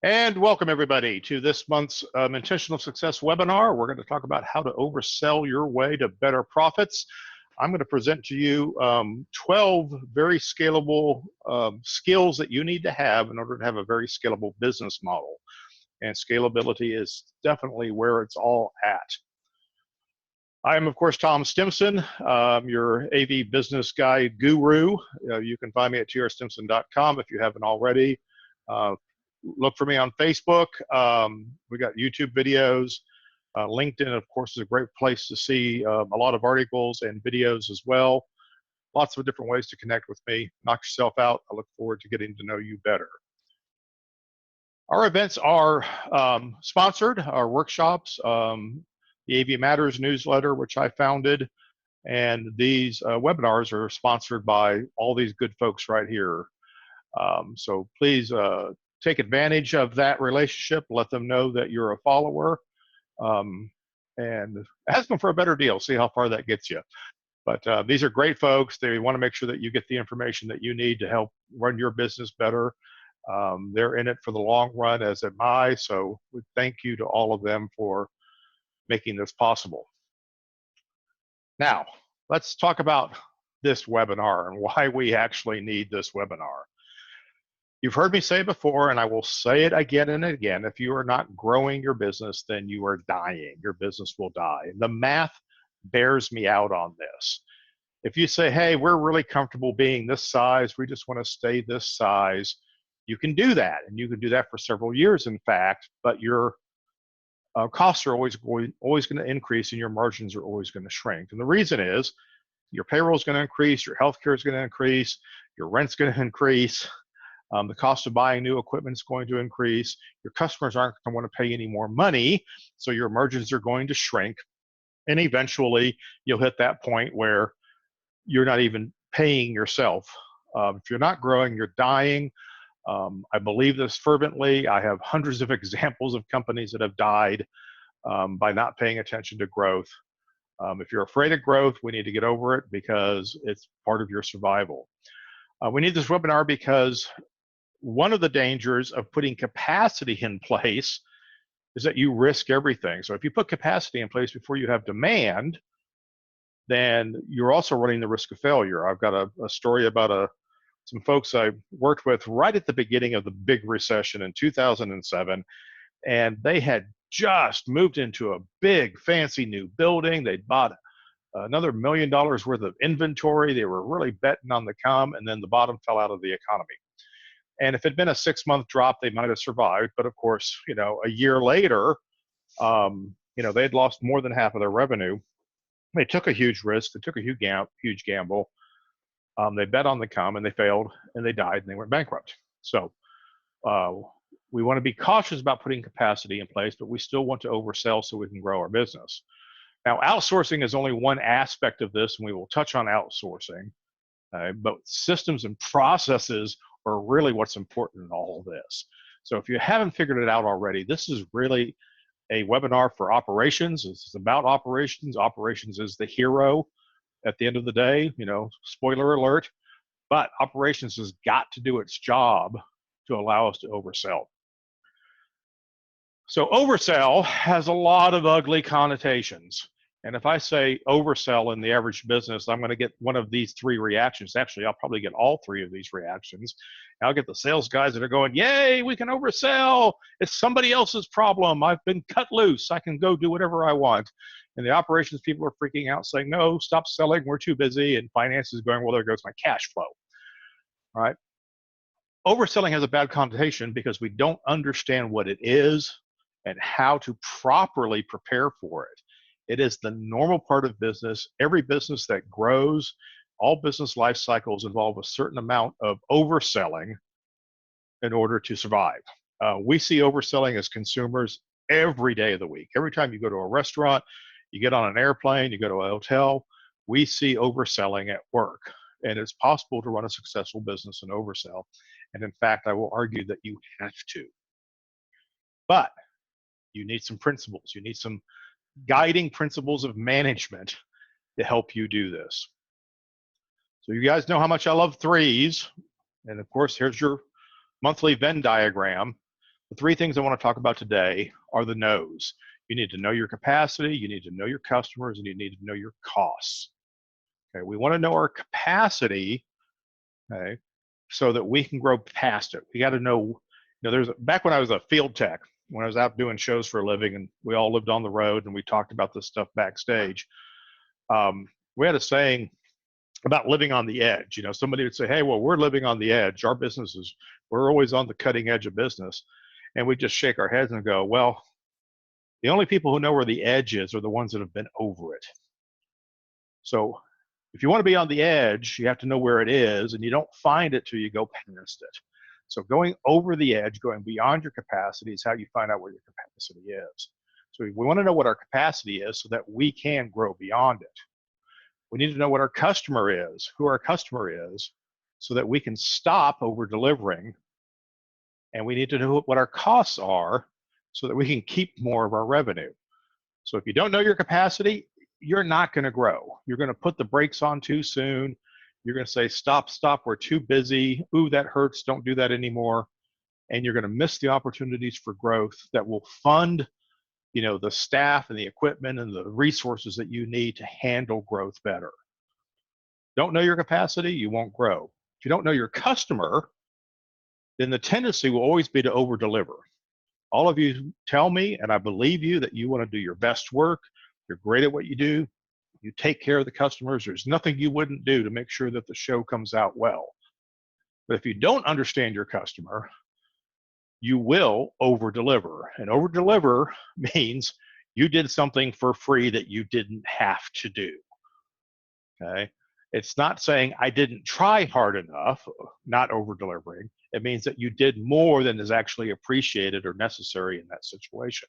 And welcome everybody to this month's Intentional Success webinar. We're going to talk about how to oversell your way to better profits. I'm going to present to you 12 very scalable skills that you need to have in order to have a very scalable business model. And scalability is definitely where it's all at. I am, of course, Tom Stimson, your AV business guy guru. You can find me at trstimson.com if you haven't already. Look for me on Facebook. We got YouTube videos. LinkedIn, of course, is a great place to see a lot of articles and videos as well. Lots of different ways to connect with me. Knock yourself out. I look forward to getting to know you better. Our events are sponsored, our workshops, the AV Matters newsletter, which I founded, and these webinars are sponsored by all these good folks right here. So please take advantage of that relationship. Let them know that you're a follower, and ask them for a better deal. See how far that gets you. But these are great folks. They want to make sure that you get the information that you need to help run your business better. They're in it for the long run, as am I. So we thank you to all of them for making this possible. Now, let's talk about this webinar and why we actually need this webinar. You've heard me say before, and I will say it again and again, if you are not growing your business, then you are dying. Your business will die. The math bears me out on this. If you say, hey, we're really comfortable being this size, we just want to stay this size, you can do that. And you can do that for several years, in fact, but your costs are always going to increase and your margins are always going to shrink. And the reason is your payroll is going to increase, your healthcare is going to increase, your rent's going to increase. The cost of buying new equipment is going to increase. Your customers aren't going to want to pay any more money, so your margins are going to shrink. And eventually, you'll hit that point where you're not even paying yourself. If you're not growing, you're dying. I believe this fervently. I have hundreds of examples of companies that have died by not paying attention to growth. If you're afraid of growth, we need to get over it because it's part of your survival. We need this webinar because one of the dangers of putting capacity in place is that you risk everything. So if you put capacity in place before you have demand, then you're also running the risk of failure. I've got a story about some folks I worked with right at the beginning of the big recession in 2007, and they had just moved into a big fancy new building. They'd bought another $1 million worth of inventory. They were really betting on the come, and then the bottom fell out of the economy. And if it had been a 6-month drop, they might have survived. But of course, a year later, they'd lost more than half of their revenue. They took a huge risk. They took a huge gamble. They bet on the come and they failed and they died and they went bankrupt. So we want to be cautious about putting capacity in place, but we still want to oversell so we can grow our business. Now, outsourcing is only one aspect of this, and we will touch on outsourcing. But systems and processes are really what's important in all of this. So if you haven't figured it out already, this is really a webinar for operations. This is about operations. Operations is the hero at the end of the day, spoiler alert, but operations has got to do its job to allow us to oversell. So oversell has a lot of ugly connotations. And if I say oversell in the average business, I'm going to get one of these 3 reactions. Actually, I'll probably get all 3 of these reactions. I'll get the sales guys that are going, yay, we can oversell. It's somebody else's problem. I've been cut loose. I can go do whatever I want. And the operations people are freaking out saying, no, stop selling. We're too busy. And finance is going, well, there goes my cash flow. All right. Overselling has a bad connotation because we don't understand what it is and how to properly prepare for it. It is the normal part of business. Every business that grows, all business life cycles involve a certain amount of overselling in order to survive. We see overselling as consumers every day of the week. Every time you go to a restaurant, you get on an airplane, you go to a hotel, we see overselling at work. And it's possible to run a successful business and oversell. And in fact, I will argue that you have to. But you need some principles. You need some guiding principles of management to help you do this. So you guys know how much I love 3s. And of course, here's your monthly Venn diagram. The three things I want to talk about today are the no's. You need to know your capacity, you need to know your customers, and you need to know your costs. Okay, we want to know our capacity, okay, so that we can grow past it. We got to know, there's back when I was a field tech, when I was out doing shows for a living, and we all lived on the road, and we talked about this stuff backstage. We had a saying about living on the edge. Somebody would say, "Hey, well, we're living on the edge. Our business is, we're always on the cutting edge of business," and we just shake our heads and go, "Well, the only people who know where the edge is are the ones that have been over it." So if you want to be on the edge, you have to know where it is, and you don't find it till you go past it. So going over the edge, going beyond your capacity, is how you find out where your capacity is. So we want to know what our capacity is so that we can grow beyond it. We need to know what our customer is, who our customer is, so that we can stop over delivering. And we need to know what our costs are so that we can keep more of our revenue. So if you don't know your capacity, you're not going to grow. You're going to put the brakes on too soon. You're going to say, stop, we're too busy. Ooh, that hurts, don't do that anymore. And you're going to miss the opportunities for growth that will fund, the staff and the equipment and the resources that you need to handle growth better. Don't know your capacity, you won't grow. If you don't know your customer, then the tendency will always be to over deliver. All of you tell me, and I believe you, that you want to do your best work. You're great at what you do. You take care of the customers. There's nothing you wouldn't do to make sure that the show comes out well. But if you don't understand your customer, you will over deliver. And over deliver means you did something for free that you didn't have to do. Okay? It's not saying I didn't try hard enough, not over delivering. It means that you did more than is actually appreciated or necessary in that situation.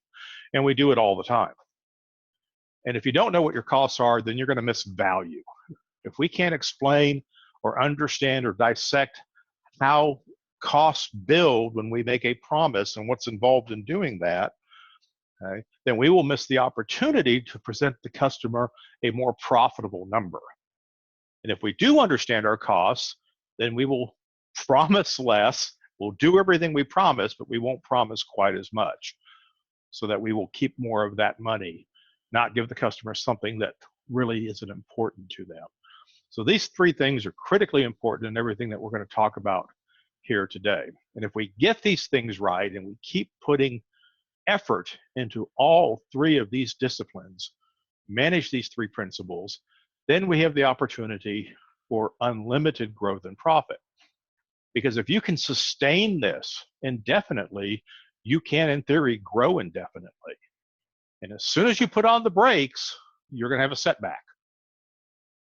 And we do it all the time. And if you don't know what your costs are, then you're going to miss value. If we can't explain or understand or dissect how costs build when we make a promise and what's involved in doing that, okay, then we will miss the opportunity to present the customer a more profitable number. And if we do understand our costs, then we will promise less. We'll do everything we promise, but we won't promise quite as much, so that we will keep more of that money, not give the customer something that really isn't important to them. So these three things are critically important in everything that we're going to talk about here today. And if we get these things right and we keep putting effort into all three of these disciplines, manage these three principles, then we have the opportunity for unlimited growth and profit. Because if you can sustain this indefinitely, you can, in theory, grow indefinitely. And as soon as you put on the brakes, you're going to have a setback.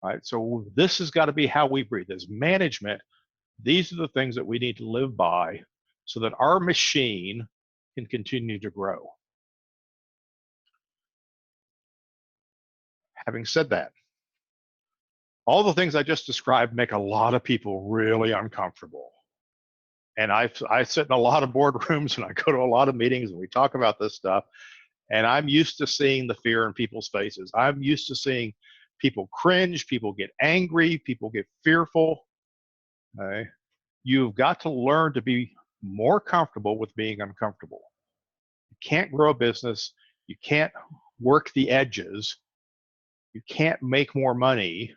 All right? So this has got to be how we breathe. As management, these are the things that we need to live by so that our machine can continue to grow. Having said that, all the things I just described make a lot of people really uncomfortable. And I sit in a lot of boardrooms and I go to a lot of meetings and we talk about this stuff. And I'm used to seeing the fear in people's faces. I'm used to seeing people cringe, people get angry, people get fearful. Okay? You've got to learn to be more comfortable with being uncomfortable. You can't grow a business. You can't work the edges. You can't make more money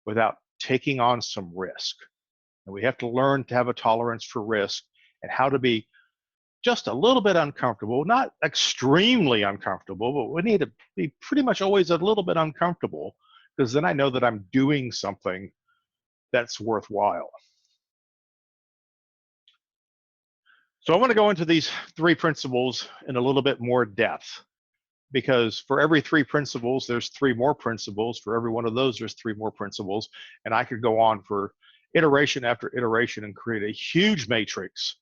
without taking on some risk. And we have to learn to have a tolerance for risk and how to be just a little bit uncomfortable, not extremely uncomfortable, but we need to be pretty much always a little bit uncomfortable, because then I know that I'm doing something that's worthwhile. So I want to go into these three principles in a little bit more depth, because for every three principles, there's three more principles. For every one of those, there's three more principles. And I could go on for iteration after iteration and create a huge matrix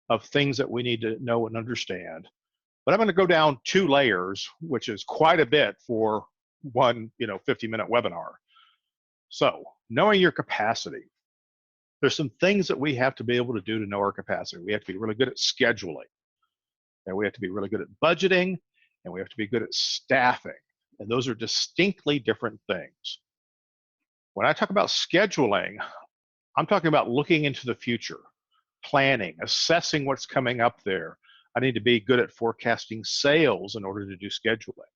of things that we need to know and understand. But I'm going to go down 2 layers, which is quite a bit for one 50-minute webinar. So knowing your capacity. There's some things that we have to be able to do to know our capacity. We have to be really good at scheduling, and we have to be really good at budgeting, and we have to be good at staffing. And those are distinctly different things. When I talk about scheduling, I'm talking about looking into the future, planning, assessing what's coming up there, I need to be good at forecasting sales in order to do scheduling.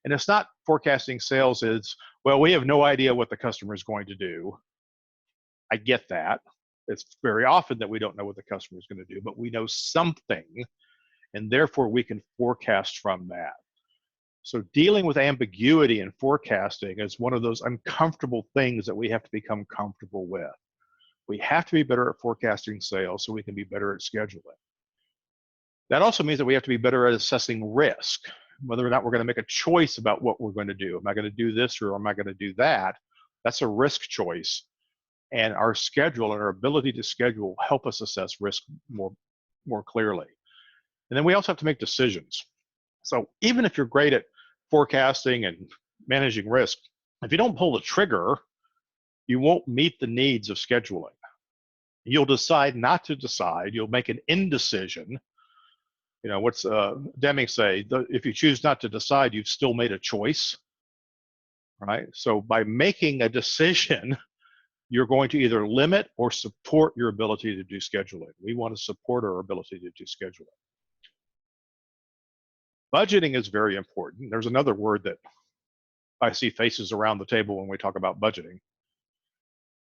And it's not forecasting sales is, well, we have no idea what the customer is going to do. I get that. It's very often that we don't know what the customer is going to do, but we know something, and therefore we can forecast from that. So dealing with ambiguity in forecasting is one of those uncomfortable things that we have to become comfortable with. We have to be better at forecasting sales so we can be better at scheduling. That also means that we have to be better at assessing risk, whether or not we're going to make a choice about what we're going to do. Am I going to do this or am I going to do that? That's a risk choice. And our schedule and our ability to schedule help us assess risk more clearly. And then we also have to make decisions. So even if you're great at forecasting and managing risk, if you don't pull the trigger, you won't meet the needs of scheduling. You'll decide not to decide. You'll make an indecision. You know, what's Deming say? If you choose not to decide, you've still made a choice, right? So by making a decision, you're going to either limit or support your ability to do scheduling. We want to support our ability to do scheduling. Budgeting is very important. There's another word that I see faces around the table when we talk about budgeting.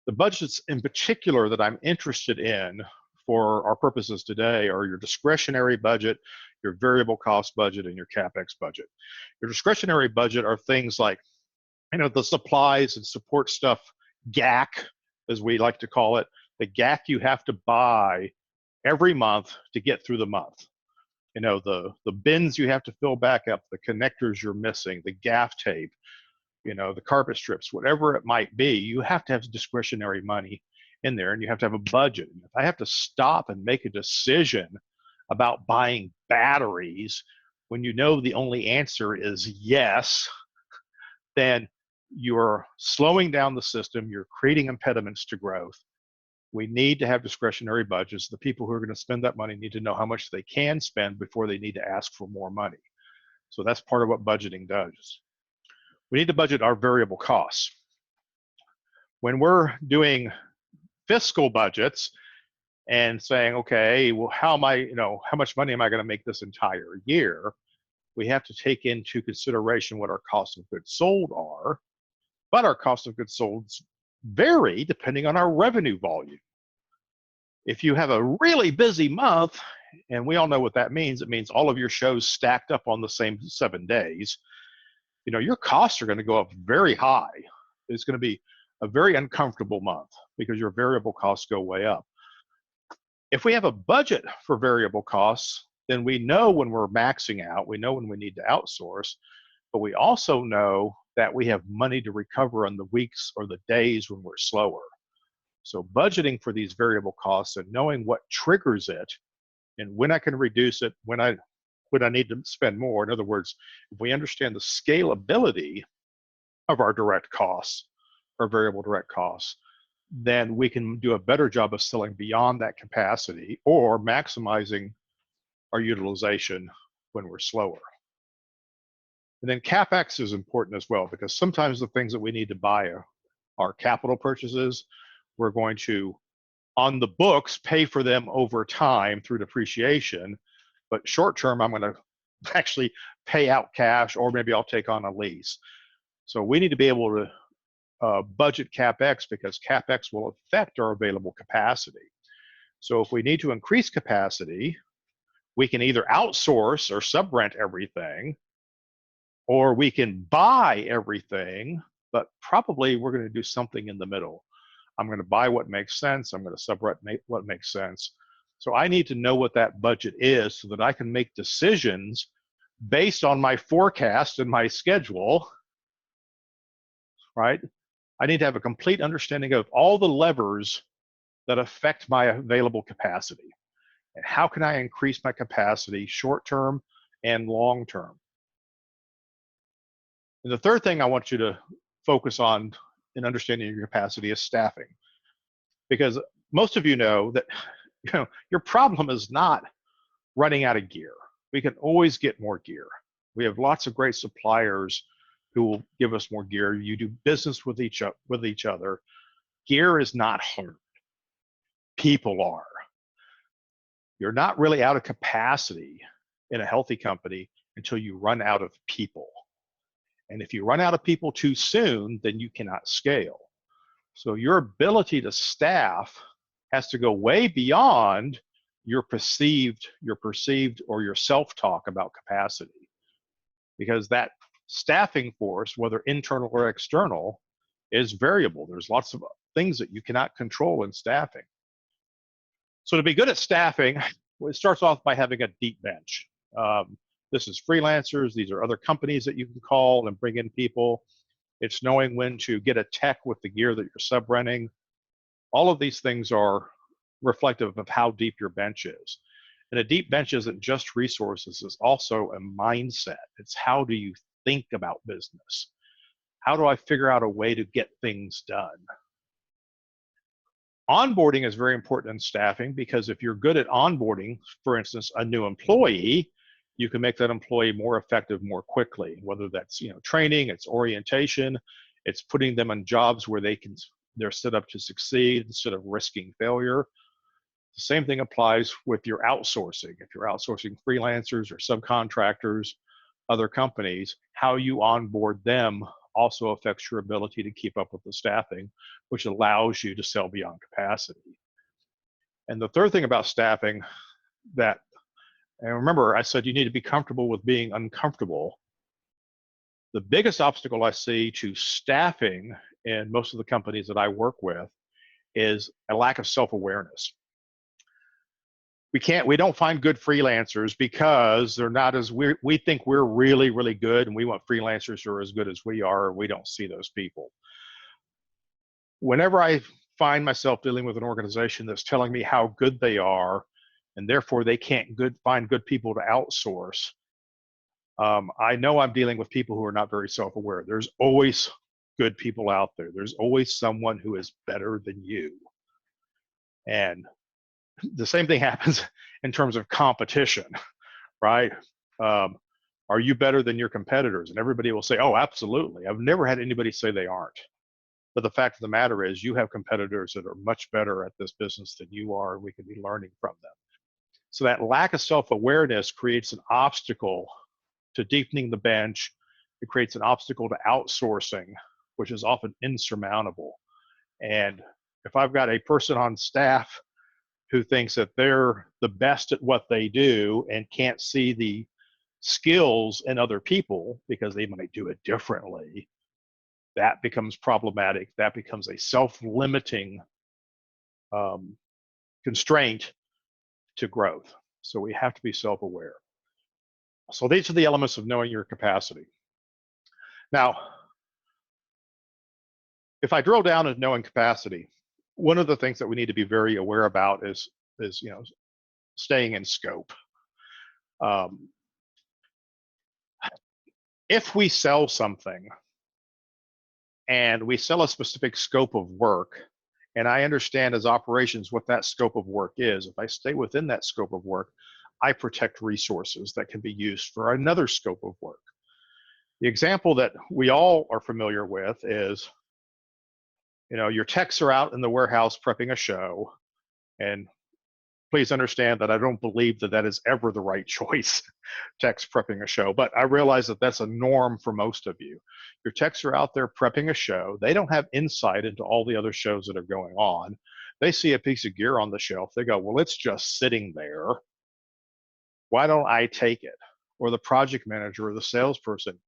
The budgets in particular that I'm interested in for our purposes today are your discretionary budget, your variable cost budget, and your CapEx budget. Your discretionary budget are things like, you know, the supplies and support stuff, GAC, as we like to call it, the GAC you have to buy every month to get through the month. You know, the bins you have to fill back up, the connectors you're missing, the gaff tape, you know, the carpet strips, whatever it might be, you have to have discretionary money in there, and you have to have a budget. And if I have to stop and make a decision about buying batteries when you know the only answer is yes, then you're slowing down the system, you're creating impediments to growth. We need to have discretionary budgets. The people who are going to spend that money need to know how much they can spend before they need to ask for more money. So that's part of what budgeting does. We need to budget our variable costs. When we're doing fiscal budgets and saying, okay, well, how much money am I going to make this entire year? We have to take into consideration what our cost of goods sold are, but our cost of goods sold vary depending on our revenue volume. If you have a really busy month, and we all know what that means, it means all of your shows stacked up on the same 7 days, you know, your costs are going to go up very high. It's going to be a very uncomfortable month because your variable costs go way up. If we have a budget for variable costs, then we know when we're maxing out, we know when we need to outsource, but we also know that we have money to recover on the weeks or the days when we're slower. So budgeting for these variable costs and knowing what triggers it and when I can reduce it, when I need to spend more. In other words, if we understand the scalability of our direct costs, our variable direct costs, then we can do a better job of selling beyond that capacity or maximizing our utilization when we're slower. And then CapEx is important as well, because sometimes the things that we need to buy are capital purchases. We're going to, on the books, pay for them over time through depreciation, but short term, I'm going to actually pay out cash, or maybe I'll take on a lease. So we need to be able to budget CapEx, because CapEx will affect our available capacity. So if we need to increase capacity, we can either outsource or sub-rent everything, or we can buy everything, but probably we're going to do something in the middle. I'm going to buy what makes sense. I'm going to sub-rent what makes sense. So I need to know what that budget is so that I can make decisions based on my forecast and my schedule, right? I need to have a complete understanding of all the levers that affect my available capacity. And how can I increase my capacity short-term and long-term? And the third thing I want you to focus on in understanding your capacity is staffing. Because most of you know that your problem is not running out of gear. We can always get more gear. We have lots of great suppliers who will give us more gear. You do business with each other. Gear is not hard. People are. You're not really out of capacity in a healthy company until you run out of people. And if you run out of people too soon, then you cannot scale. So your ability to staff has to go way beyond your perceived or your self-talk about capacity, because that staffing force, whether internal or external, is variable. There's lots of things that you cannot control in staffing. So to be good at staffing, it starts off by having a deep bench. This is freelancers. These are other companies that you can call and bring in people. It's knowing when to get a tech with the gear that you're sub-renting. All of these things are reflective of how deep your bench is. And a deep bench isn't just resources, it's also a mindset. It's how do you think about business? How do I figure out a way to get things done? Onboarding is very important in staffing, because if you're good at onboarding, for instance, a new employee, you can make that employee more effective more quickly, whether that's training, it's orientation, it's putting them on jobs where they're set up to succeed instead of risking failure. The same thing applies with your outsourcing. If you're outsourcing freelancers or subcontractors, other companies, how you onboard them also affects your ability to keep up with the staffing, which allows you to sell beyond capacity. And the third thing about staffing and remember, I said you need to be comfortable with being uncomfortable. The biggest obstacle I see to staffing in most of the companies that I work with is a lack of self-awareness. We don't find good freelancers because they're not as we think we're really, really good, and we want freelancers who are as good as we are, and we don't see those people. Whenever I find myself dealing with an organization that's telling me how good they are, and therefore they can't find good people to outsource, I know I'm dealing with people who are not very self-aware. There's always good people out there. There's always someone who is better than you. And the same thing happens in terms of competition, right? Are you better than your competitors? And everybody will say, oh, absolutely. I've never had anybody say they aren't. But the fact of the matter is you have competitors that are much better at this business than you are, and we can be learning from them. So that lack of self-awareness creates an obstacle to deepening the bench. It creates an obstacle to outsourcing, which is often insurmountable. And if I've got a person on staff who thinks that they're the best at what they do and can't see the skills in other people because they might do it differently, that becomes problematic. That becomes a self-limiting constraint to growth. So we have to be self-aware. So these are the elements of knowing your capacity. Now, if I drill down into knowing capacity, one of the things that we need to be very aware about is staying in scope. If we sell something and we sell a specific scope of work, and I understand as operations what that scope of work is, if I stay within that scope of work, I protect resources that can be used for another scope of work. The example that we all are familiar with is, your techs are out in the warehouse prepping a show, and please understand that I don't believe that that is ever the right choice, techs prepping a show, but I realize that that's a norm for most of you. Your techs are out there prepping a show. They don't have insight into all the other shows that are going on. They see a piece of gear on the shelf. They go, well, it's just sitting there. Why don't I take it? Or the project manager or the salesperson,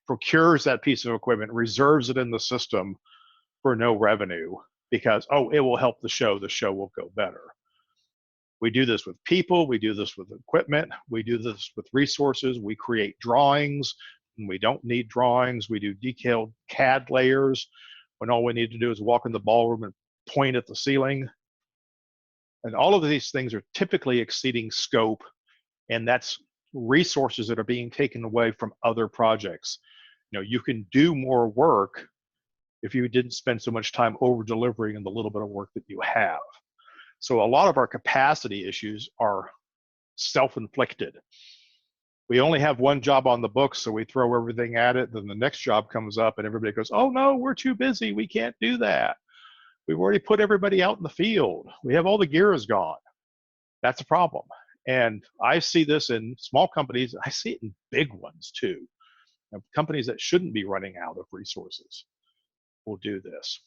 procures that piece of equipment, reserves it in the system for no revenue because, oh, it will help the show will go better. We do this with people, we do this with equipment, we do this with resources, we create drawings when we don't need drawings, we do detailed CAD layers when all we need to do is walk in the ballroom and point at the ceiling. And all of these things are typically exceeding scope, and that's resources that are being taken away from other projects. You can do more work if you didn't spend so much time over delivering in the little bit of work that you have. So a lot of our capacity issues are self-inflicted. We only have one job on the books, so we throw everything at it, then the next job comes up and everybody goes, oh no, we're too busy, we can't do that. We've already put everybody out in the field. We have all the gear is gone. That's a problem. And I see this in small companies. I see it in big ones too. Companies that shouldn't be running out of resources will do this.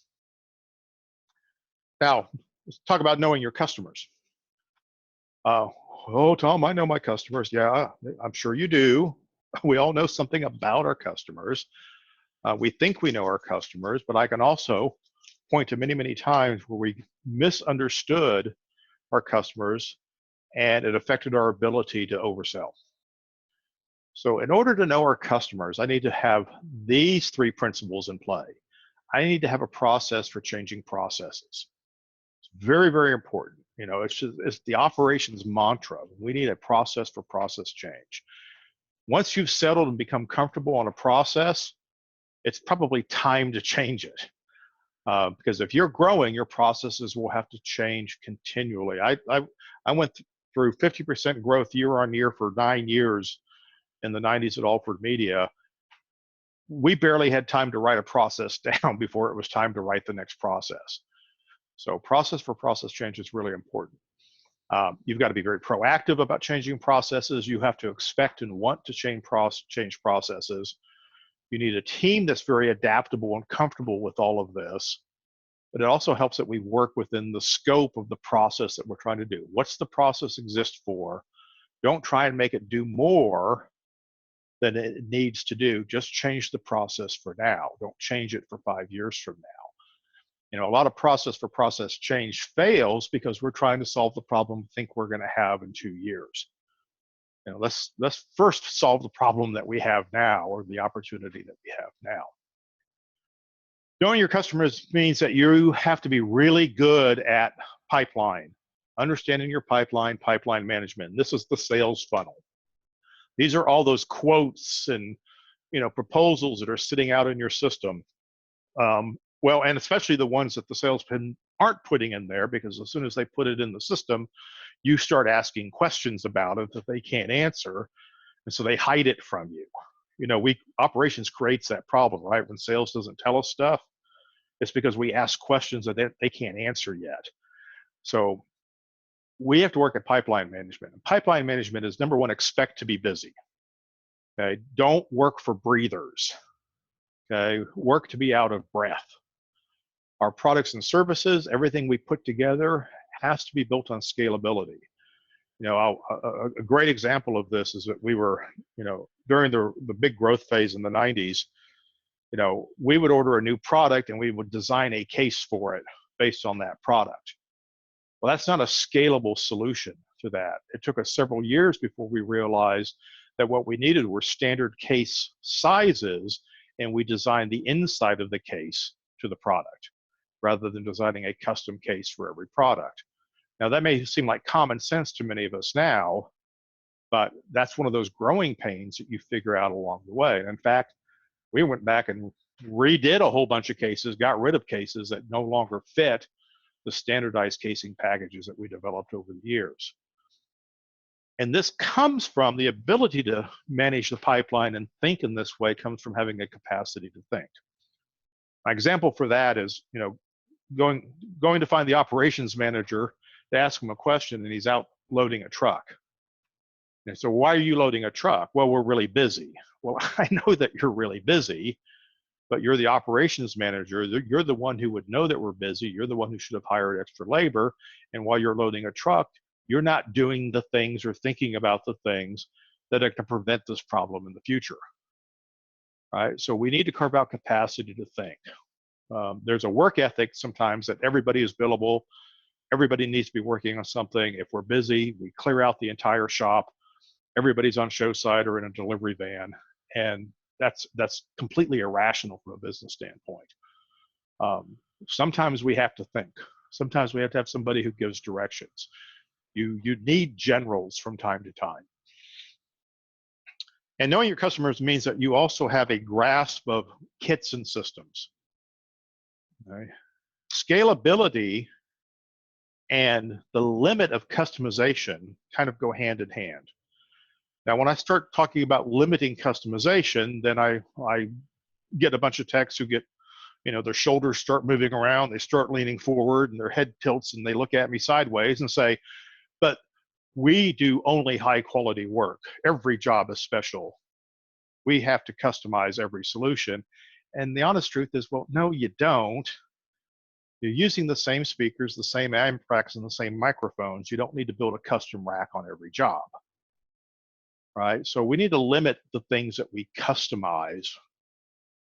Now, let's talk about knowing your customers. Oh, Tom, I know my customers. Yeah, I'm sure you do. We all know something about our customers. We think we know our customers, but I can also point to many, many times where we misunderstood our customers and it affected our ability to oversell. So in order to know our customers, I need to have these three principles in play. I need to have a process for changing processes. It's very, very important. You know, it's the operations mantra. We need a process for process change. Once you've settled and become comfortable on a process, it's probably time to change it. Because if you're growing, your processes will have to change continually. I went through 50% growth year on year for 9 years in the 90s at Alford Media. We barely had time to write a process down before it was time to write the next process. So process for process change is really important. You've got to be very proactive about changing processes. You have to expect and want to change processes. You need a team that's very adaptable and comfortable with all of this. But it also helps that we work within the scope of the process that we're trying to do. What's the process exist for? Don't try and make it do more than it needs to do. Just change the process for now. Don't change it for 5 years from now. You know, a lot of process for process change fails because we're trying to solve the problem we think we're going to have in 2 years. You know, let's first solve the problem that we have now, or the opportunity that we have now. Knowing your customers means that you have to be really good at pipeline, understanding your pipeline management. This is the sales funnel. These are all those quotes and, you know, proposals that are sitting out in your system. Well, and especially the ones that the salesmen aren't putting in there, because as soon as they put it in the system, you start asking questions about it that they can't answer, and so they hide it from you. You know, operations creates that problem, right? When sales doesn't tell us stuff, it's because we ask questions that they can't answer yet. So we have to work at pipeline management. And pipeline management is, number one, expect to be busy. Okay, don't work for breathers. Okay, work to be out of breath. Our products and services, everything we put together has to be built on scalability. You know, a great example of this is that we were, you know, during the big growth phase in the 90s, you know, we would order a new product and we would design a case for it based on that product. Well, that's not a scalable solution to that. It took us several years before we realized that what we needed were standard case sizes, and we designed the inside of the case to the product, rather than designing a custom case for every product. Now, that may seem like common sense to many of us now, but that's one of those growing pains that you figure out along the way. And in fact, we went back and redid a whole bunch of cases, got rid of cases that no longer fit the standardized casing packages that we developed over the years. And this comes from the ability to manage the pipeline and think in this way, comes from having a capacity to think. My example for that is, you know, going to find the operations manager to ask him a question, and he's out loading a truck. And so, why are you loading a truck? Well, we're really busy. Well, I know that you're really busy, but you're the operations manager. You're the one who would know that we're busy. You're the one who should have hired extra labor. And while you're loading a truck, you're not doing the things or thinking about the things that are going to prevent this problem in the future. Right? So we need to carve out capacity to think. There's a work ethic sometimes that everybody is billable. Everybody needs to be working on something. If we're busy, we clear out the entire shop. Everybody's on show side or in a delivery van. And that's completely irrational from a business standpoint. Sometimes we have to think. Sometimes we have to have somebody who gives directions. You need generals from time to time. And knowing your customers means that you also have a grasp of kits and systems. Okay? Scalability and the limit of customization kind of go hand in hand. Now, when I start talking about limiting customization, then I get a bunch of techs who get, you know, their shoulders start moving around, they start leaning forward, and their head tilts, and they look at me sideways and say, but We do only high quality work. Every job is special. We have to customize every solution. And the honest truth is, well, no, you don't. You're using the same speakers, the same amp-racks, and the same microphones. You don't need to build a custom rack on every job, right? So we need to limit the things that we customize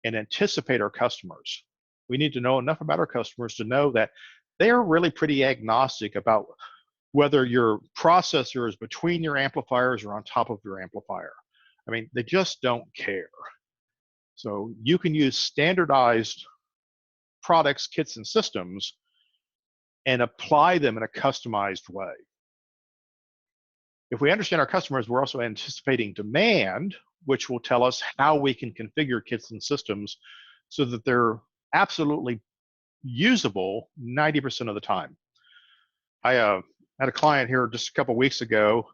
and anticipate our customers. We need to know enough about our customers to know that they are really pretty agnostic about whether your processor is between your amplifiers or on top of your amplifier. I mean, they just don't care. So you can use standardized products, kits, and systems and apply them in a customized way. If we understand our customers, we're also anticipating demand, which will tell us how we can configure kits and systems so that they're absolutely usable 90% of the time. I had a client here just a couple weeks ago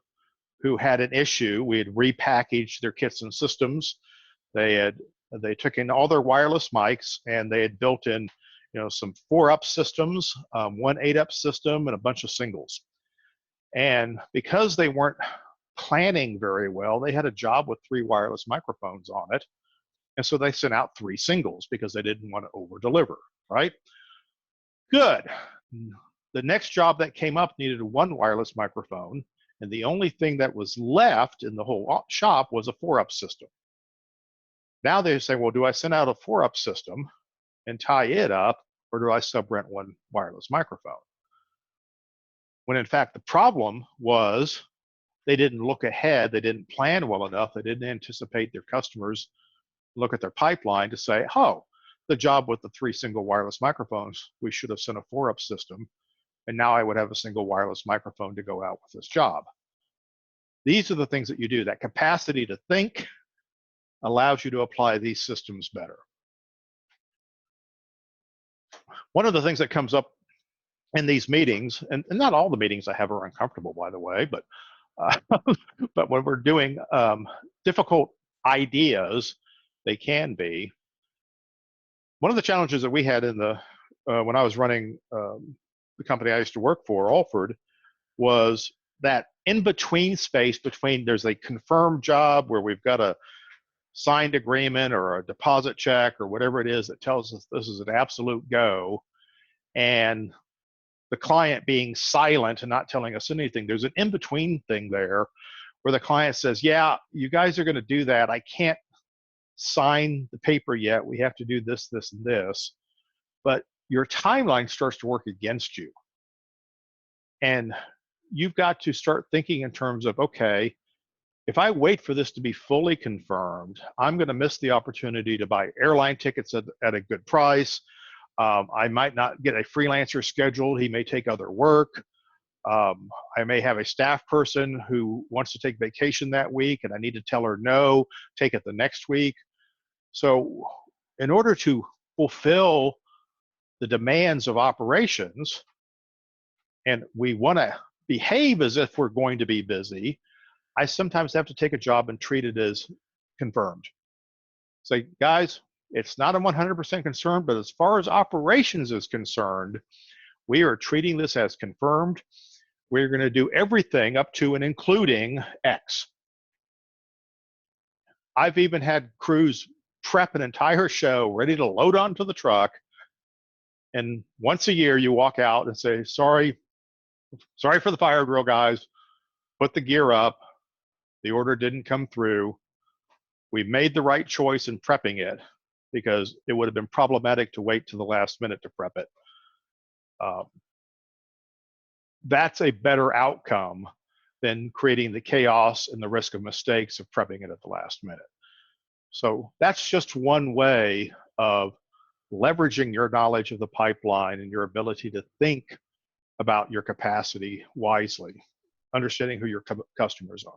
who had an issue. We had repackaged their kits and systems. They took in all their wireless mics, and they had built in, some 4-up systems, one 8-up system, and a bunch of singles. And because they weren't planning very well, they had a job with 3 wireless microphones on it. And so they sent out 3 singles because they didn't want to over deliver, right? Good. The next job that came up needed 1 wireless microphone, and the only thing that was left in the whole shop was a 4-up system. Now they say, well, do I send out a 4-up system and tie it up, or do I sub-rent 1 wireless microphone? When in fact the problem was they didn't look ahead, they didn't plan well enough, they didn't anticipate their customers, look at their pipeline to say, oh, the job with the 3 single wireless microphones, we should have sent a 4-up system, and now I would have a single wireless microphone to go out with this job. These are the things that you do. That capacity to think allows you to apply these systems better. One of the things that comes up in these meetings, and not all the meetings I have are uncomfortable, by the way, but but when we're doing difficult ideas, they can be. One of the challenges that we had in the when I was running the company I used to work for, Alford, was that in-between space between there's a confirmed job where we've got a signed agreement or a deposit check or whatever it is that tells us this is an absolute go, and the client being silent and not telling us anything. There's an in-between thing there where the client says, yeah, you guys are going to do that. I can't sign the paper yet. We have to do this, this, and this. But your timeline starts to work against you. And you've got to start thinking in terms of, okay, if I wait for this to be fully confirmed, I'm going to miss the opportunity to buy airline tickets at a good price. I might not get a freelancer scheduled. He may take other work. I may have a staff person who wants to take vacation that week, and I need to tell her no, take it the next week. So in order to fulfill the demands of operations, and we want to behave as if we're going to be busy, I sometimes have to take a job and treat it as confirmed. Say, guys, it's not a 100% concern, but as far as operations is concerned, we are treating this as confirmed. We're going to do everything up to and including X. I've even had crews prep an entire show ready to load onto the truck, and once a year you walk out and say, sorry for the fire drill, guys. Put the gear up. The order didn't come through. We made the right choice in prepping it, because it would have been problematic to wait to the last minute to prep it. That's a better outcome than creating the chaos and the risk of mistakes of prepping it at the last minute. So that's just one way of leveraging your knowledge of the pipeline and your ability to think about your capacity wisely, understanding who your customers are.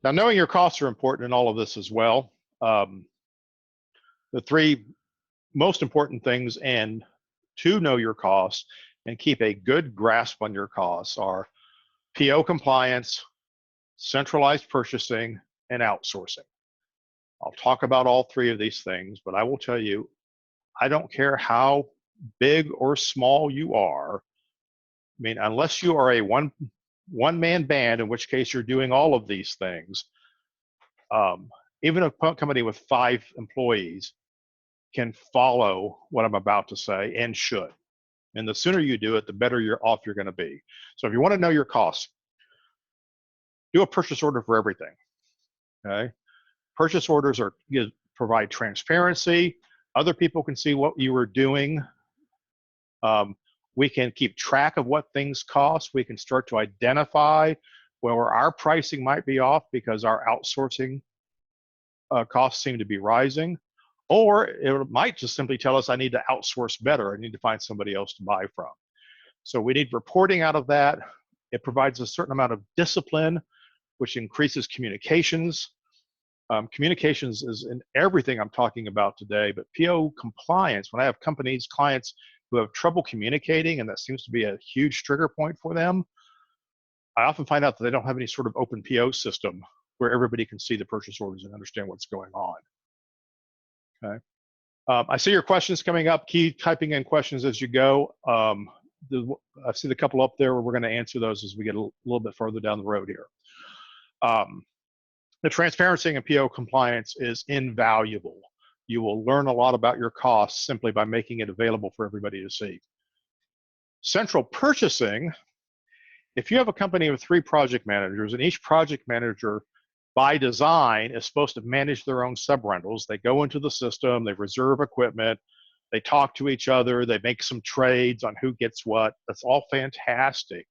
Now, knowing your costs are important in all of this as well. The 3 most important things and to know your costs and keep a good grasp on your costs are PO compliance, centralized purchasing, and outsourcing. I'll talk about all 3 of these things, but I will tell you, I don't care how big or small you are, mean, unless you are a one-man band, in which case you're doing all of these things, even a company with 5 employees can follow what I'm about to say and should. And the sooner you do it, the better off you're going to be. So if you want to know your costs, do a purchase order for everything. Okay, purchase orders provide transparency. Other people can see what you are doing. We can keep track of what things cost. We can start to identify where our pricing might be off because our outsourcing costs seem to be rising. Or it might just simply tell us I need to outsource better. I need to find somebody else to buy from. So we need reporting out of that. It provides a certain amount of discipline, which increases communications. Communications is in everything I'm talking about today, but PO compliance, when I have companies, clients who have trouble communicating, and that seems to be a huge trigger point for them, I often find out that they don't have any sort of open PO system where everybody can see the purchase orders and understand what's going on. Okay. I see your questions coming up. Keep typing in questions as you go. I see the couple up there where we're going to answer those as we get a little bit further down the road here. The transparency in PO compliance is invaluable. You will learn a lot about your costs simply by making it available for everybody to see. Central purchasing, if you have a company with 3 project managers, and each project manager by design is supposed to manage their own sub-rentals, they go into the system, they reserve equipment, they talk to each other, they make some trades on who gets what. That's all fantastic.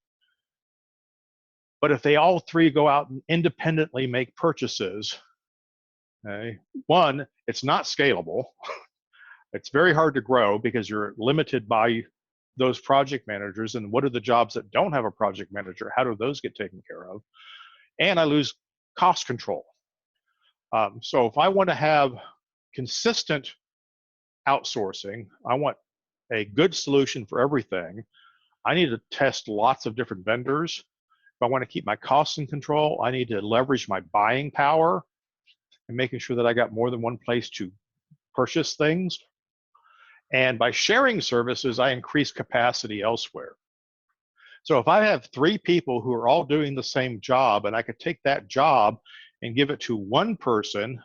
But if they all 3 go out and independently make purchases, okay, one, it's not scalable. It's very hard to grow because you're limited by those project managers. And what are the jobs that don't have a project manager? How do those get taken care of? And I lose cost control. So if I want to have consistent outsourcing, I want a good solution for everything, I need to test lots of different vendors. If I want to keep my costs in control, I need to leverage my buying power and making sure that I got more than one place to purchase things. And by sharing services, I increase capacity elsewhere. So if I have 3 people who are all doing the same job, and I could take that job and give it to one person,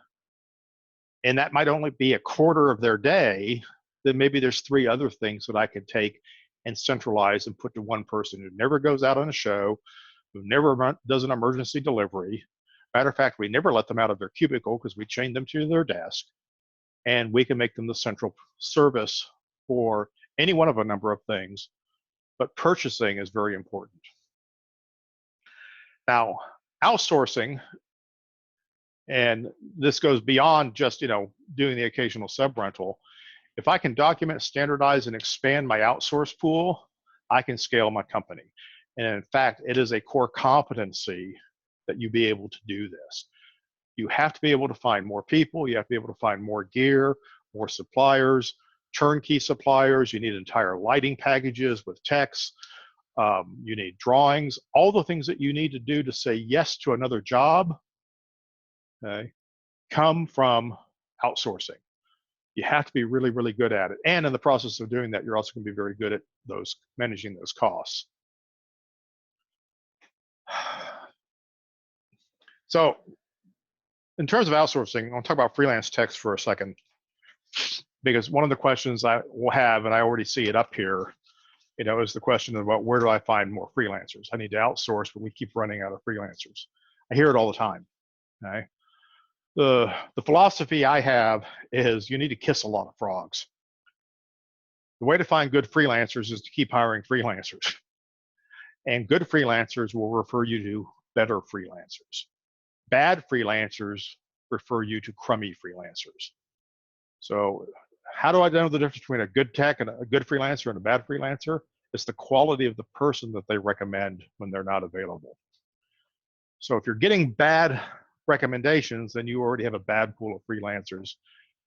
and that might only be a quarter of their day, then maybe there's 3 other things that I could take and centralize and put to one person who never goes out on a show, who never does an emergency delivery. Matter of fact, we never let them out of their cubicle because we chain them to their desk, and we can make them the central service for any one of a number of things. But purchasing is very important. Now, outsourcing, and this goes beyond just, doing the occasional sub-rental. If I can document, standardize, and expand my outsource pool, I can scale my company. And in fact, it is a core competency that you be able to do this. You have to be able to find more people. You have to be able to find more gear, more suppliers, turnkey suppliers. You need entire lighting packages with techs. You need drawings, all the things that you need to do to say yes to another job, okay, come from outsourcing. You have to be really, really good at it. And in the process of doing that, you're also going to be very good at managing those costs. So in terms of outsourcing, I'll talk about freelance techs for a second, because one of the questions I will have, and I already see it up here, is the question about where do I find more freelancers? I need to outsource, but we keep running out of freelancers. I hear it all the time. Okay? The philosophy I have is you need to kiss a lot of frogs. The way to find good freelancers is to keep hiring freelancers. And good freelancers will refer you to better freelancers. Bad freelancers refer you to crummy freelancers. So how do I know the difference between a good tech and a good freelancer and a bad freelancer? It's the quality of the person that they recommend when they're not available. So if you're getting bad recommendations, then you already have a bad pool of freelancers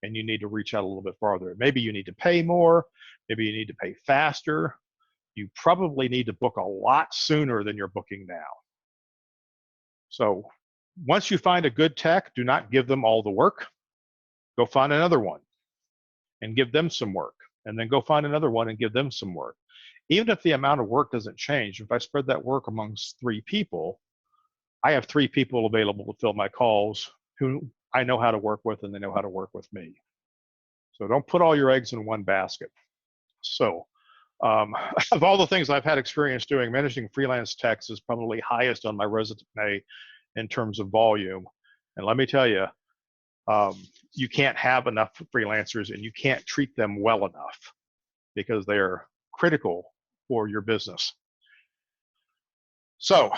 and you need to reach out a little bit farther. Maybe you need to pay more. Maybe you need to pay faster. You probably need to book a lot sooner than you're booking now. So once you find a good tech, do not give them all the work. Go find another one and give them some work, and then go find another one and give them some work. Even if the amount of work doesn't change, if I spread that work amongst 3 people, I have 3 people available to fill my calls who I know how to work with and they know how to work with me. So don't put all your eggs in one basket. So of all the things I've had experience doing, managing freelance techs is probably highest on my resume in terms of volume. And let me tell you, you can't have enough freelancers and you can't treat them well enough because they're critical for your business. So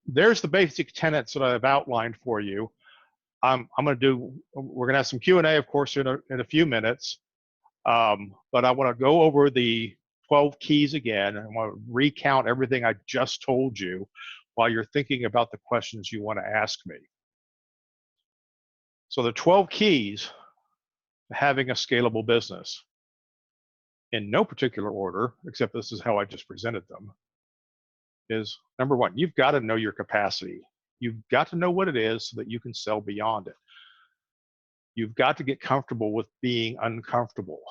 there's the basic tenets that I've outlined for you. We're going to have some Q&A, of course, in a few minutes. But I want to go over the 12 keys again. I want to recount everything I just told you while you're thinking about the questions you want to ask me. So the 12 keys to having a scalable business, in no particular order, except this is how I just presented them, is number 1, you've got to know your capacity. You've got to know what it is so that you can sell beyond it. You've got to get comfortable with being uncomfortable.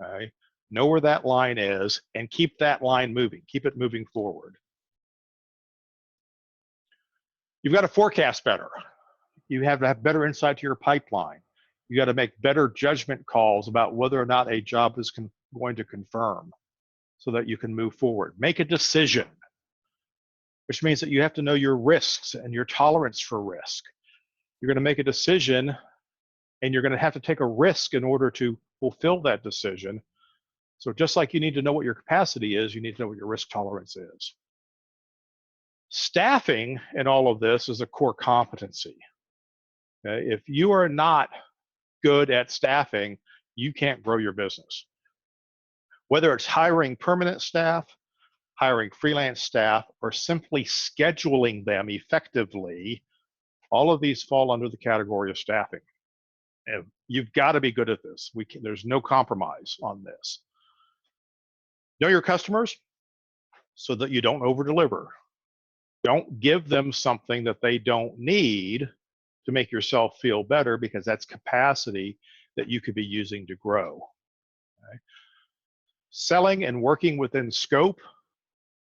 Okay? Know where that line is and keep that line moving. Keep it moving forward. You've got to forecast better. You have to have better insight to your pipeline. You got to make better judgment calls about whether or not a job is going to confirm so that you can move forward. Make a decision, which means that you have to know your risks and your tolerance for risk. You're going to make a decision and you're going to have to take a risk in order to fulfill that decision. So just like you need to know what your capacity is, you need to know what your risk tolerance is. Staffing in all of this is a core competency. Okay? If you are not good at staffing, you can't grow your business. Whether it's hiring permanent staff, hiring freelance staff, or simply scheduling them effectively, all of these fall under the category of staffing. And you've got to be good at this. There's no compromise on this. Know your customers so that you don't over-deliver. Don't give them something that they don't need to make yourself feel better, because that's capacity that you could be using to grow. Okay? Selling and working within scope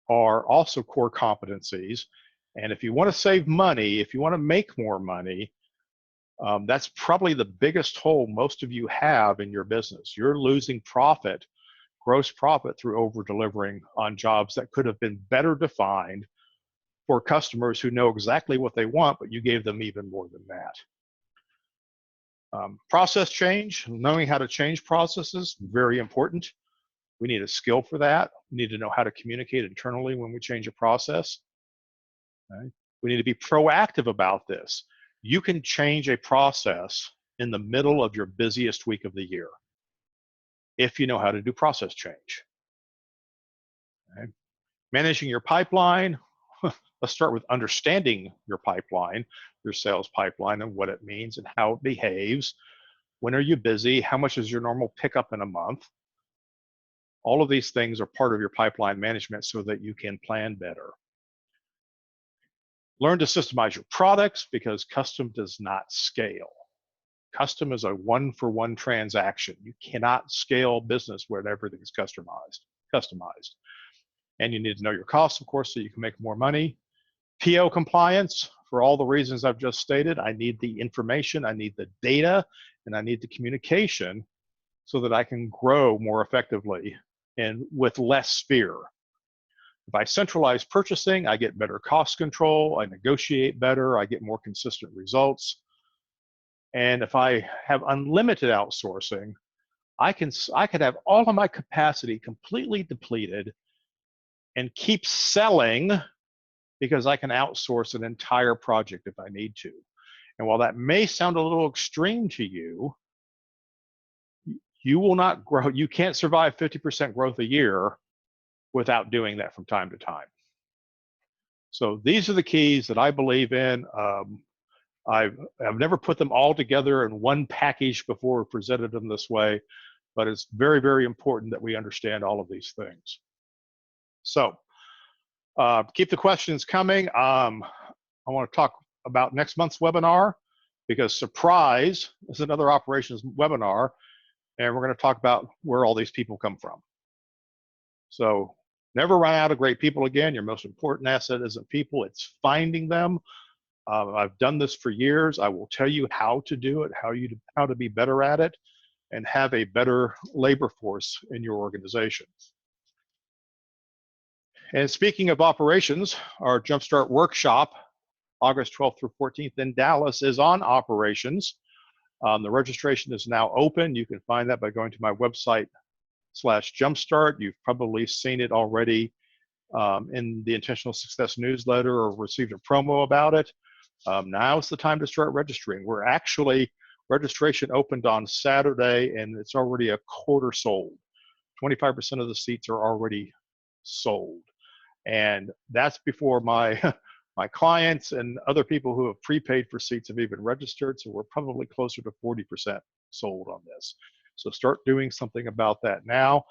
are also core competencies. And if you want to save money, if you want to make more money, that's probably the biggest hole most of you have in your business. You're losing profit, gross profit, through over-delivering on jobs that could have been better defined for customers who know exactly what they want, but you gave them even more than that. Process change, knowing how to change processes, very important. We need a skill for that. We need to know how to communicate internally when we change a process. Okay? We need to be proactive about this. You can change a process in the middle of your busiest week of the year if you know how to do process change. Okay? Managing your pipeline. Let's start with understanding your pipeline, your sales pipeline, and what it means and how it behaves. When are you busy? How much is your normal pickup in a month? All of these things are part of your pipeline management so that you can plan better. Learn to systemize your products, because custom does not scale. Custom is a one-for-one transaction. You cannot scale business where everything is customized. And you need to know your costs, of course, so you can make more money. PO compliance, for all the reasons I've just stated. I need the information, I need the data, and I need the communication so that I can grow more effectively and with less fear. If I centralize purchasing, I get better cost control, I negotiate better, I get more consistent results. And if I have unlimited outsourcing, I could have all of my capacity completely depleted and keep selling, because I can outsource an entire project if I need to. And while that may sound a little extreme to you, you will not grow. You can't survive 50% growth a year without doing that from time to time. So these are the keys that I believe in. I've never put them all together in one package before or presented them this way, but it's very, very important that we understand all of these things. So keep the questions coming. I want to talk about next month's webinar, because surprise, this is another operations webinar, and we're going to talk about where all these people come from. So Never run out of great people again. Your most important asset isn't people, it's finding them. I've done this for years. I will tell you how to do it, how to be better at it, and have a better labor force in your organization. And speaking of operations, our Jumpstart workshop, August 12th through 14th in Dallas, is on operations. The registration is now open. You can find that by going to my website /Jumpstart. You've probably seen it already in the Intentional Success newsletter or received a promo about it. Now's the time to start registering. We're actually, registration opened on Saturday and it's already a quarter sold. 25% of the seats are already sold. And that's before my my clients and other people who have prepaid for seats have even registered. So we're probably closer to 40% sold on this. So start doing something about that now.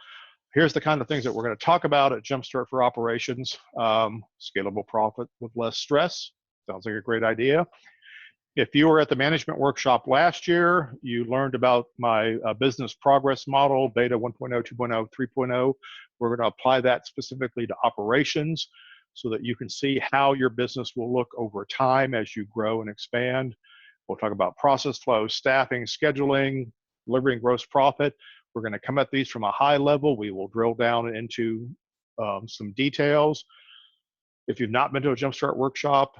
Here's the kind of things that we're going to talk about at Jumpstart for Operations. Scalable profit with less stress. Sounds like a great idea. If you were at the management workshop last year, you learned about my business progress model, beta 1.0, 2.0, 3.0. We're going to apply that specifically to operations so that you can see how your business will look over time as you grow and expand. We'll talk about process flow, staffing, scheduling, delivering gross profit. We're going to come at these from a high level. We will drill down into some details. If you've not been to a Jumpstart workshop,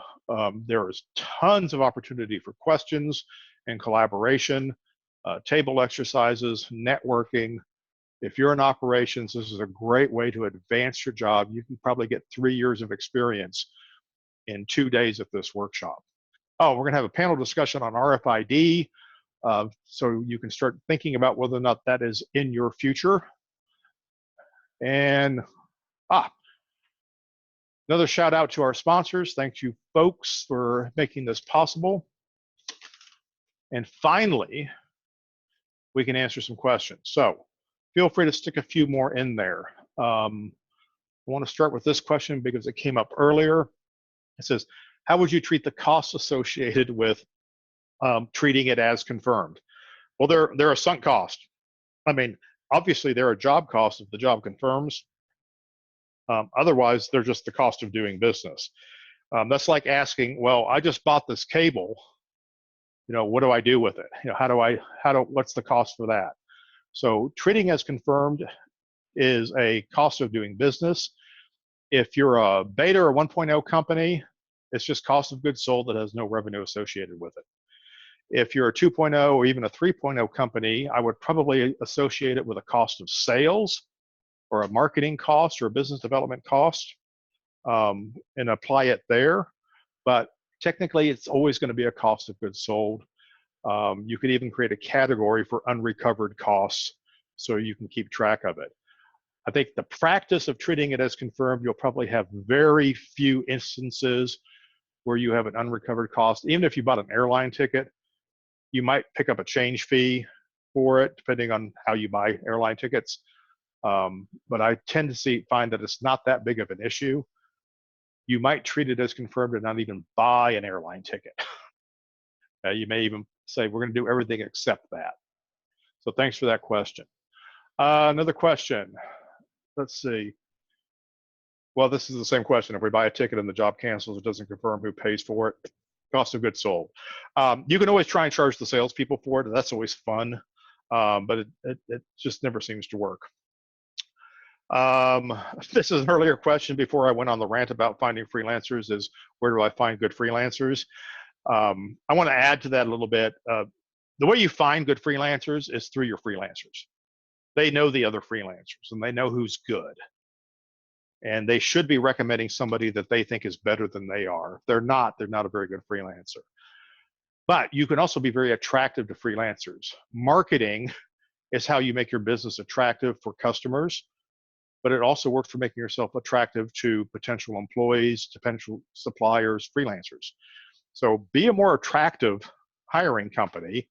there is tons of opportunity for questions and collaboration, table exercises, networking. If you're in operations, this is a great way to advance your job. You can probably get 3 years of experience in 2 days at this workshop. Oh, we're going to have a panel discussion on RFID, so you can start thinking about whether or not that is in your future. And another shout out to our sponsors. Thank you, folks, for making this possible. And finally, we can answer some questions. So feel free to stick a few more in there. I want to start with this question because it came up earlier. It says, how would you treat the costs associated with treating it as confirmed? Well, they're a sunk cost. I mean, obviously, they're a job cost if the job confirms. Otherwise, they're just the cost of doing business. That's like asking, well, I just bought this cable. You know, what do I do with it? You know, what's the cost for that? So treating as confirmed is a cost of doing business. If you're a beta or 1.0 company, it's just cost of goods sold that has no revenue associated with it. If you're a 2.0 or even a 3.0 company, I would probably associate it with a cost of sales or a marketing cost or a business development cost, and apply it there. But technically, it's always going to be a cost of goods sold. You could even create a category for unrecovered costs so you can keep track of it. I think the practice of treating it as confirmed, you'll probably have very few instances where you have an unrecovered cost. Even if you bought an airline ticket, you might pick up a change fee for it, depending on how you buy airline tickets. But I tend to find that it's not that big of an issue. You might treat it as confirmed and not even buy an airline ticket. You may even say, we're going to do everything except that. So thanks for that question. Another question. Let's see. Well, this is the same question. If we buy a ticket and the job cancels, it doesn't confirm who pays for it. Cost of goods sold. You can always try and charge the salespeople for it. That's always fun, but it just never seems to work. This is an earlier question before I went on the rant about finding freelancers, is where do I find good freelancers? I want to add to that a little bit. The way you find good freelancers is through your freelancers. They know the other freelancers and they know who's good. And they should be recommending somebody that they think is better than they are. If they're not a very good freelancer. But you can also be very attractive to freelancers. Marketing is how you make your business attractive for customers, but it also works for making yourself attractive to potential employees, potential suppliers, freelancers. So be a more attractive hiring company,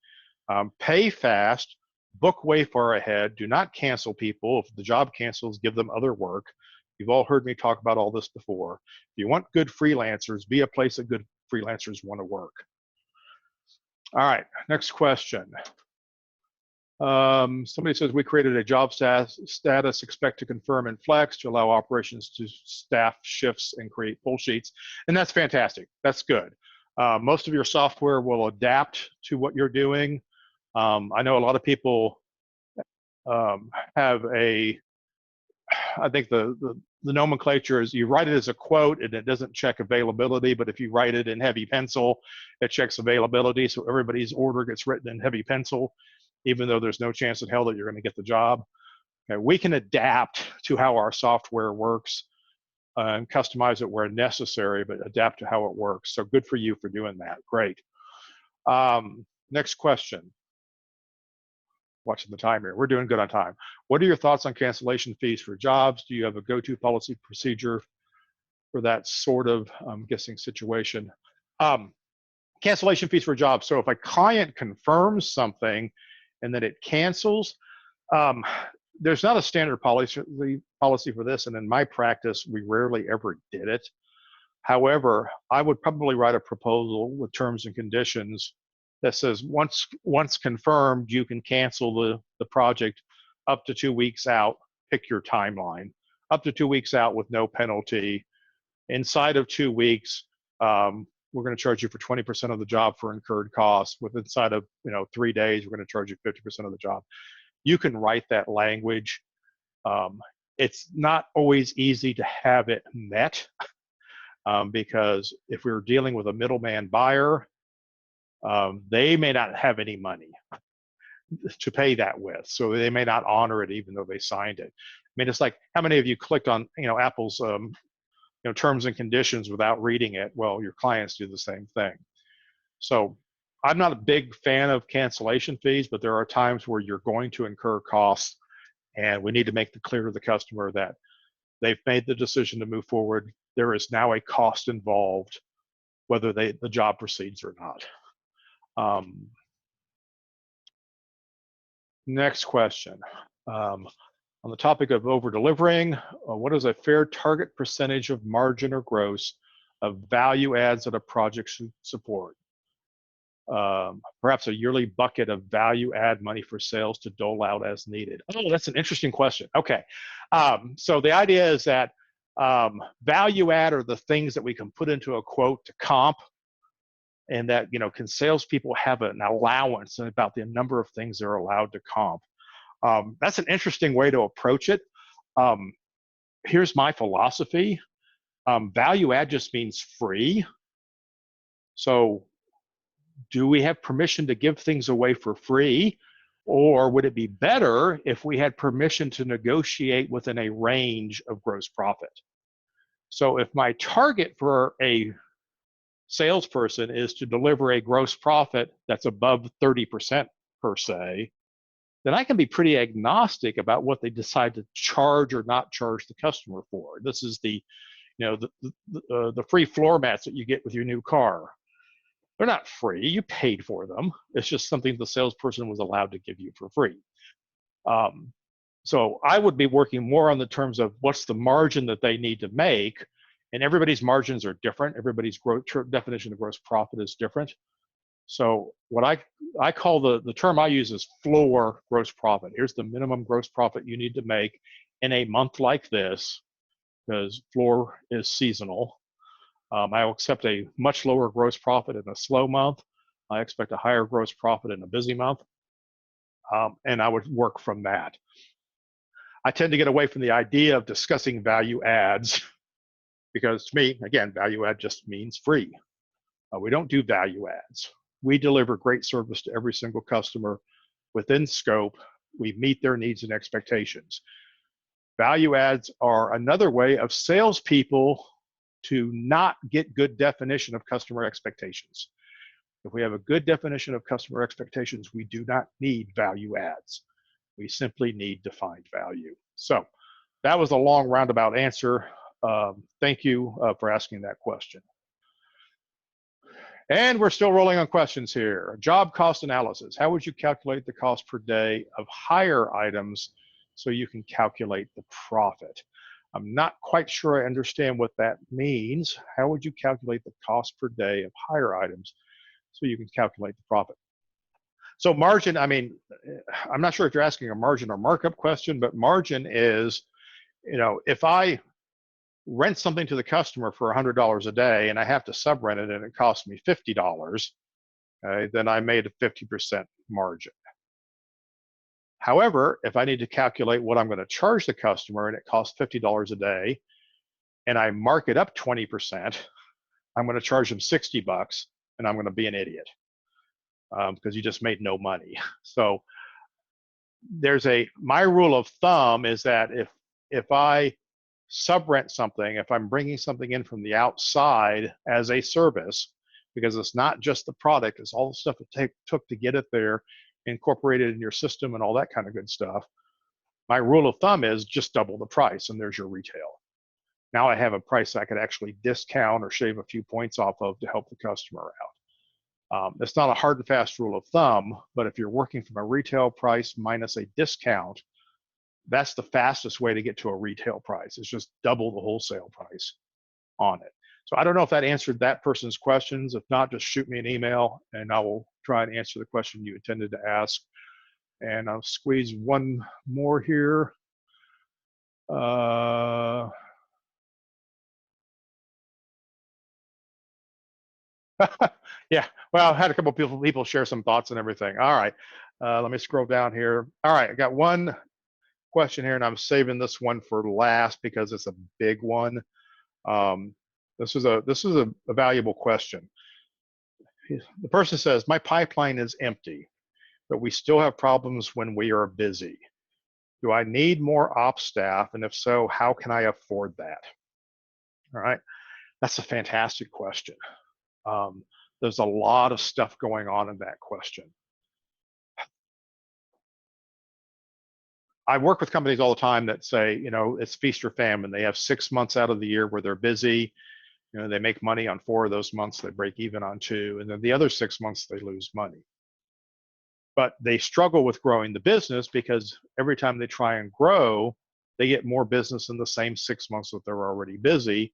pay fast, book way far ahead, do not cancel people. If the job cancels, give them other work. You've all heard me talk about all this before. If you want good freelancers, be a place that good freelancers want to work. All right, next question. Somebody says we created a job status, expect to confirm and flex to allow operations to staff shifts and create pull sheets. And that's fantastic. That's good. Most of your software will adapt to what you're doing. I know a lot of people have I think the nomenclature is you write it as a quote and it doesn't check availability, but if you write it in heavy pencil, it checks availability. So everybody's order gets written in heavy pencil, even though there's no chance in hell that you're going to get the job. Okay, we can adapt to how our software works and customize it where necessary, but adapt to how it works. So good for you for doing that. Great. Next question. Watching the time here. We're doing good on time. What are your thoughts on cancellation fees for jobs? Do you have a go-to policy procedure for that sort of, I'm guessing, situation? Cancellation fees for jobs. So if a client confirms something and then it cancels, there's not a standard policy for this, and in my practice, we rarely ever did it. However, I would probably write a proposal with terms and conditions that says once confirmed, you can cancel the project up to 2 weeks out. Pick your timeline. Up to 2 weeks out with no penalty. Inside of 2 weeks, we're going to charge you for 20% of the job for incurred costs. With inside of 3 days, we're going to charge you 50% of the job. You can write that language. It's not always easy to have it met because if we're dealing with a middleman buyer, they may not have any money to pay that with, so they may not honor it even though they signed it. I mean, it's like how many of you clicked on Apple's terms and conditions without reading it? Well, your clients do the same thing. So I'm not a big fan of cancellation fees, but there are times where you're going to incur costs, and we need to make it clear to the customer that they've made the decision to move forward. There is now a cost involved, whether the job proceeds or not. Next question. On the topic of over-delivering, what is a fair target percentage of margin or gross of value adds that a project should support? Perhaps a yearly bucket of value add money for sales to dole out as needed. Oh, that's an interesting question. Okay. So the idea is that value add are the things that we can put into a quote to comp, and that, can salespeople have an allowance about the number of things they're allowed to comp? That's an interesting way to approach it. Here's my philosophy. Value add just means free. So do we have permission to give things away for free? Or would it be better if we had permission to negotiate within a range of gross profit? So if my target for a salesperson is to deliver a gross profit that's above 30% per se, then I can be pretty agnostic about what they decide to charge or not charge the customer for. This is the free floor mats that you get with your new car. They're not free. You paid for them. It's just something the salesperson was allowed to give you for free. So I would be working more on the terms of what's the margin that they need to make. And everybody's margins are different. Everybody's definition of gross profit is different. So what I call the term I use is floor gross profit. Here's the minimum gross profit you need to make in a month like this, because floor is seasonal. I will accept a much lower gross profit in a slow month. I expect a higher gross profit in a busy month. And I would work from that. I tend to get away from the idea of discussing value adds, because to me, again, value add just means free. We don't do value adds. We deliver great service to every single customer within scope. We meet their needs and expectations. Value adds are another way of salespeople to not get good definition of customer expectations. If we have a good definition of customer expectations, we do not need value adds. We simply need defined value. So that was a long roundabout answer. Thank you for asking that question. And we're still rolling on questions here. Job cost analysis. How would you calculate the cost per day of hire items so you can calculate the profit? I'm not quite sure I understand what that means. How would you calculate the cost per day of hire items so you can calculate the profit? So margin, I mean, I'm not sure if you're asking a margin or markup question, but margin is, if I rent something to the customer for $100 a day and I have to sub-rent it and it costs me $50, okay, then I made a 50% margin. However, if I need to calculate what I'm going to charge the customer and it costs $50 a day and I mark it up 20%, I'm going to charge them $60 and I'm going to be an idiot because you just made no money. So my rule of thumb is that if I sub-rent something, if I'm bringing something in from the outside as a service, because it's not just the product, it's all the stuff it took to get it there, incorporated in your system and all that kind of good stuff. My rule of thumb is just double the price and there's your retail. Now I have a price I could actually discount or shave a few points off of to help the customer out. It's not a hard and fast rule of thumb, but if you're working from a retail price minus a discount, that's the fastest way to get to a retail price. It's just double the wholesale price on it. So I don't know if that answered that person's questions. If not, just shoot me an email and I will try and answer the question you intended to ask. And I'll squeeze one more here. Yeah, well, I had a couple people share some thoughts and everything. All right, let me scroll down here. All right, I got one question here and I'm saving this one for last because it's a big one. This is a valuable question. The person says, my pipeline is empty, but we still have problems when we are busy. Do I need more ops staff? And if so, how can I afford that? All right, that's a fantastic question. There's a lot of stuff going on in that question. I work with companies all the time that say, it's feast or famine. They have 6 months out of the year where they're busy. They make money on 4 of those months, they break even on 2, and then the other 6 months they lose money. But they struggle with growing the business because every time they try and grow, they get more business in the same 6 months that they're already busy.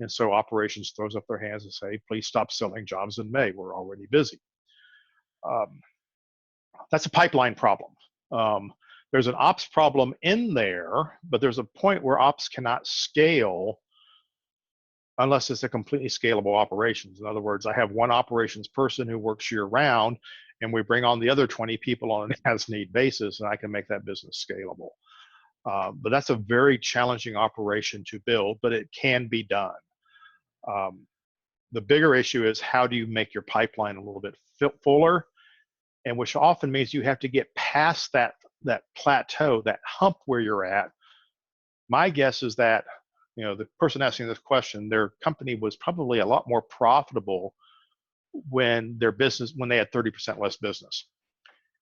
And so operations throws up their hands and say, please stop selling jobs in May, we're already busy. That's a pipeline problem. There's an ops problem in there, but there's a point where ops cannot scale unless it's a completely scalable operations. In other words, I have one operations person who works year round and we bring on the other 20 people on an as-need basis and I can make that business scalable. But that's a very challenging operation to build, but it can be done. The bigger issue is how do you make your pipeline a little bit fuller, and which often means you have to get past that plateau, that hump where you're at. My guess is that the person asking this question, their company was probably a lot more profitable when they had 30% less business,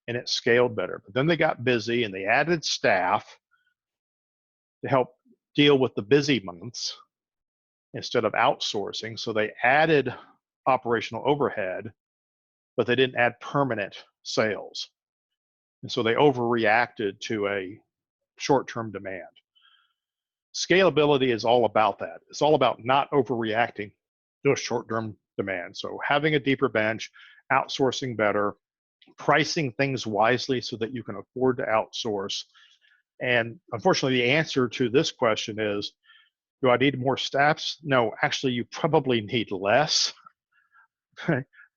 and it scaled better. But then they got busy and they added staff to help deal with the busy months instead of outsourcing. So they added operational overhead, but they didn't add permanent sales. And so they overreacted to a short-term demand. Scalability is all about that. It's all about not overreacting to a short-term demand. So having a deeper bench, outsourcing better, pricing things wisely so that you can afford to outsource. And unfortunately, the answer to this question is, do I need more staffs? No, actually, you probably need less,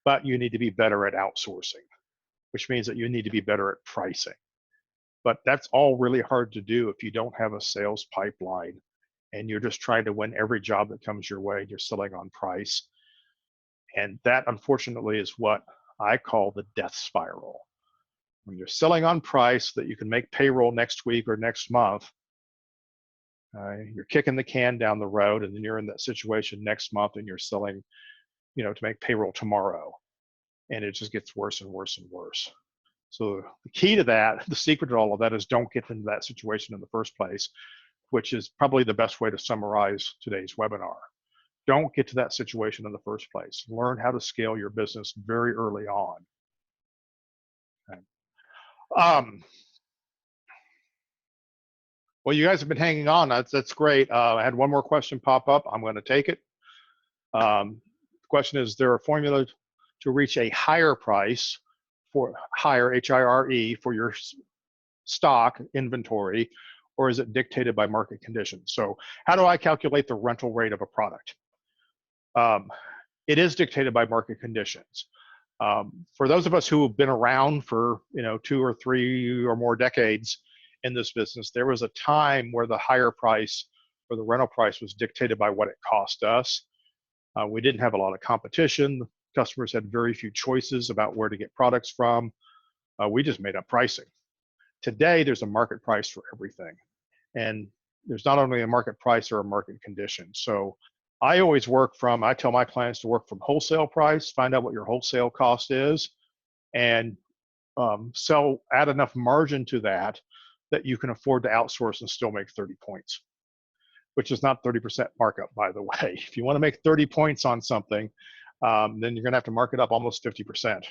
but you need to be better at outsourcing, which means that you need to be better at pricing. But that's all really hard to do if you don't have a sales pipeline and you're just trying to win every job that comes your way and you're selling on price. And that, unfortunately, is what I call the death spiral. When you're selling on price that you can make payroll next week or next month, you're kicking the can down the road, and then you're in that situation next month and you're selling, to make payroll tomorrow. And it just gets worse and worse and worse. So the key to that, the secret to all of that, is don't get into that situation in the first place, which is probably the best way to summarize today's webinar. Don't get to that situation in the first place. Learn how to scale your business very early on. Okay. Well, you guys have been hanging on. That's great. I had one more question pop up. I'm going to take it. The question is there a formula to reach a higher price for hire, H-I-R-E, for your stock inventory, or is it dictated by market conditions? So how do I calculate the rental rate of a product? It is dictated by market conditions. For those of us who have been around for 2 or 3 or more decades in this business, there was a time where the higher price or the rental price was dictated by what it cost us. We didn't have a lot of competition. Customers had very few choices about where to get products from. We just made up pricing. Today, there's a market price for everything. And there's not only a market price or a market condition. So I always I tell my clients to work from wholesale price, find out what your wholesale cost is, and add enough margin to that you can afford to outsource and still make 30 points, which is not 30% markup, by the way. If you want to make 30 points on something, then you're going to have to mark it up almost 50%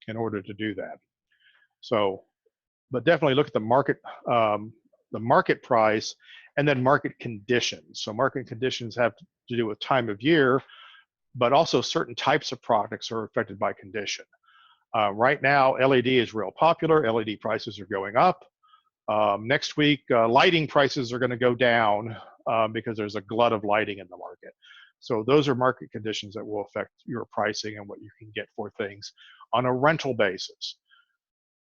in order to do that. So, but definitely look at the market price and then market conditions. So market conditions have to do with time of year, but also certain types of products are affected by condition. Right now, LED is real popular. LED prices are going up. Next week, lighting prices are going to go down because there's a glut of lighting in the market. So those are market conditions that will affect your pricing and what you can get for things on a rental basis.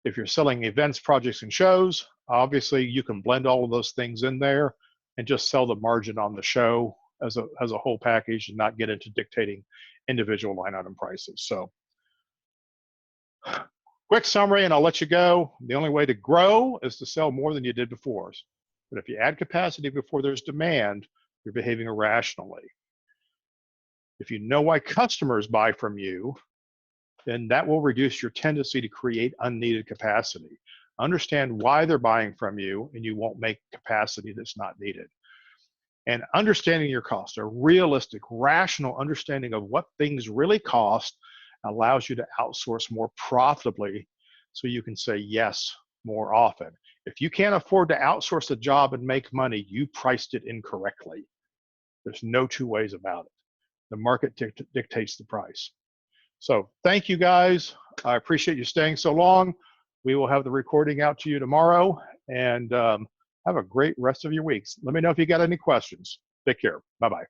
If you're selling events, projects, and shows, obviously you can blend all of those things in there and just sell the margin on the show as a whole package and not get into dictating individual line item prices. So quick summary, and I'll let you go. The only way to grow is to sell more than you did before. But if you add capacity before there's demand, you're behaving irrationally. If you know why customers buy from you, then that will reduce your tendency to create unneeded capacity. Understand why they're buying from you, and you won't make capacity that's not needed. And understanding your costs, a realistic, rational understanding of what things really cost allows you to outsource more profitably so you can say yes more often. If you can't afford to outsource a job and make money, you priced it incorrectly. There's no two ways about it. The market dictates the price. So thank you guys. I appreciate you staying so long. We will have the recording out to you tomorrow, and have a great rest of your weeks. Let me know if you got any questions. Take care. Bye-bye.